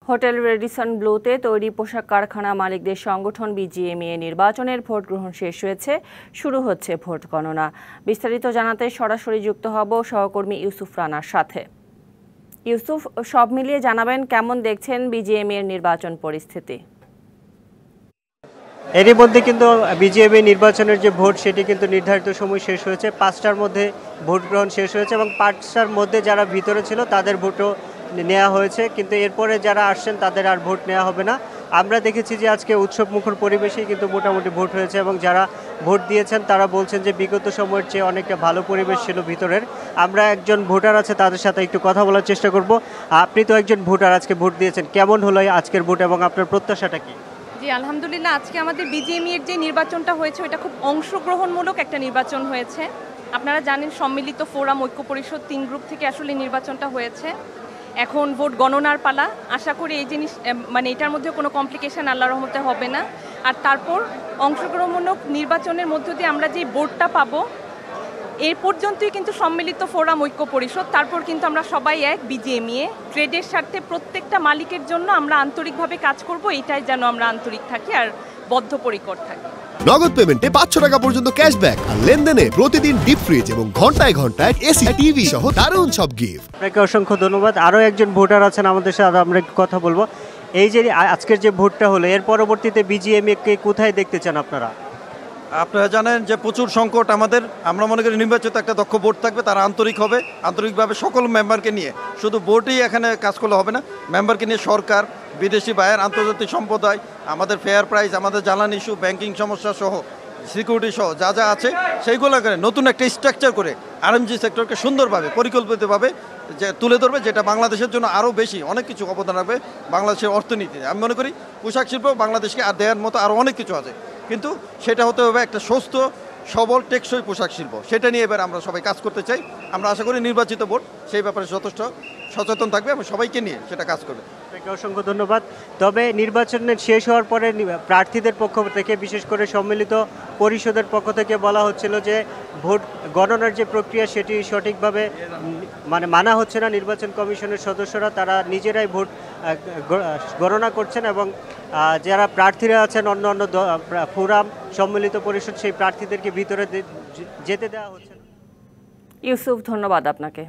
Hotel Radisson ব্লুতে তৈরি পোশাক কারখানা মালিকদের সংগঠন বিজিএমইএ নির্বাচনের ভোট গ্রহণ শেষ হয়েছে, শুরু হচ্ছে ভোট গণনা। বিস্তারিত জানাতে সরাসরি যুক্ত হব সহকর্মী ইউসুফ রানার সাথে। ইউসুফ, সব মিলিয়ে জানাবেন কেমন দেখছেন বিজিএমইএর নির্বাচন পরিস্থিতি? এরই মধ্যে কিন্তু বিজিএমইএ নির্বাচনের যে ভোট সেটি কিন্তু নির্ধারিত সময় শেষ হয়েছে। 5টার মধ্যে ভোট গ্রহণ শেষ হয়েছে এবং 5টার মধ্যে যারা ভিতরে ছিল তাদের ভোটও নেওয়া হয়েছে, কিন্তু এরপরে যারা আসছেন তাদের আর ভোট নেওয়া হবে না। আমরা দেখেছি যে আজকে উৎসব মুখর পরিবেশেই কিন্তু মোটামুটি ভোট হয়েছে এবং যারা ভোট দিয়েছেন তারা বলছেন যে বিগত সময়ের চেয়ে অনেকটা ভালো পরিবেশ ছিল ভিতরের। আমরা একজন ভোটার আছে তাদের সাথে একটু কথা বলার চেষ্টা করব। আপনি তো একজন ভোটার, আজকে ভোট দিয়েছেন, কেমন হলো আজকের ভোট এবং আপনার প্রত্যাশাটা কি? জি আলহামদুলিল্লাহ, আজকে আমাদের বিজিএমইএর যে নির্বাচনটা হয়েছে ওটা খুব অংশগ্রহণমূলক একটা নির্বাচন হয়েছে। আপনারা জানেন সম্মিলিত ফোরাম ঐক্য পরিষদ 3 গ্রুপ থেকে আসলে নির্বাচনটা হয়েছে। এখন ভোট গণনার পালা। আশা করি এই জিনিস এটার মধ্যে কোনো কমপ্লিকেশন আল্লাহর রহমতে হবে না। আর তারপর অংশগ্রহণমূলক নির্বাচনের মধ্য দিয়ে আমরা যে ভোটটা পাবো এই পর্যন্তই কিন্তু সম্মিলিত ফোরাম ঐক্য পরিষদ, তারপর কিন্তু আমরা সবাই এক বিজিএমইএ ট্রেডের স্বার্থে প্রত্যেকটা মালিকের জন্য আমরা আন্তরিকভাবে কাজ করব, এইটাই যেন আমরা আন্তরিক থাকি আর বদ্ধপরিকর থাকি। নগদ পেমেন্টে 500 টাকা পর্যন্ত ক্যাশব্যাক আর লেনদেনে প্রতিদিন ডিপ ফ্রিজ এবং ঘন্টায় ঘন্টায় এসি টিভি সহ দারুণ সব গিফট। আপনাকে অসংখ্য ধন্যবাদ। আরও একজন ভোটার আছেন আমাদের সাথে, আমরা একটু কথা বলবো। এই যে আজকের যে ভোটটা হলো এর পরবর্তীতে বিজিএমইএ কোথায় দেখতে চান আপনারা? আপনারা জানেন যে প্রচুর সংকট আমাদের। আমরা মনে করি নির্বাচিত একটা দক্ষ বোর্ড থাকবে, তারা আন্তরিক হবে, আন্তরিকভাবে সকল মেম্বারকে নিয়ে, শুধু বোর্ডই এখানে কাজ করলে হবে না, মেম্বারকে নিয়ে সরকার, বিদেশি বায়ার, আন্তর্জাতিক সম্প্রদায়, আমাদের ফেয়ার প্রাইস, আমাদের জ্বালানি ইস্যু, ব্যাংকিং সমস্যা সহ, সিকিউরিটি সহ যা যা আছে সেইগুলো করে নতুন একটা স্ট্রাকচার করে আরএমজি সেক্টরকে সুন্দরভাবে পরিকল্পিতভাবে যে তুলে ধরবে, যেটা বাংলাদেশের জন্য আরও বেশি অনেক কিছু অবদান রাখবে বাংলাদেশের অর্থনীতিতে। আমি মনে করি পোশাক শিল্প বাংলাদেশকে আর দেওয়ার মতো আরও অনেক কিছু আছে, কিন্তু সেটা হতে হবে একটা সুস্থ সবল টেকসই পোশাক শিল্প। সেটা নিয়ে এবার আমরা সবাই কাজ করতে চাই। আমরা আশা করি নির্বাচিত বোর্ড সেই ব্যাপারে যথেষ্ট সচেতন থাকবে এবং সবাইকে নিয়ে সেটা কাজ করবে। আপনাকে অসংখ্য ধন্যবাদ। তবে নির্বাচনের শেষ হওয়ার পরে প্রার্থীদের পক্ষ থেকে, বিশেষ করে সম্মিলিত পরিষদের পক্ষ থেকে বলা হচ্ছিল যে ভোট গণনার যে প্রক্রিয়া সেটি সঠিকভাবে মানা হচ্ছে না। নির্বাচন কমিশনের সদস্যরা তারা নিজেরাই ভোট গণনা করছেন এবং যারা প্রার্থীরা আছেন অন্য অন্য ফোরাম, সম্মিলিত পরিষদ, সেই প্রার্থীদেরকে ভিতরে যেতে দেওয়া হচ্ছে না। ইউসুফ, ধন্যবাদ আপনাকে।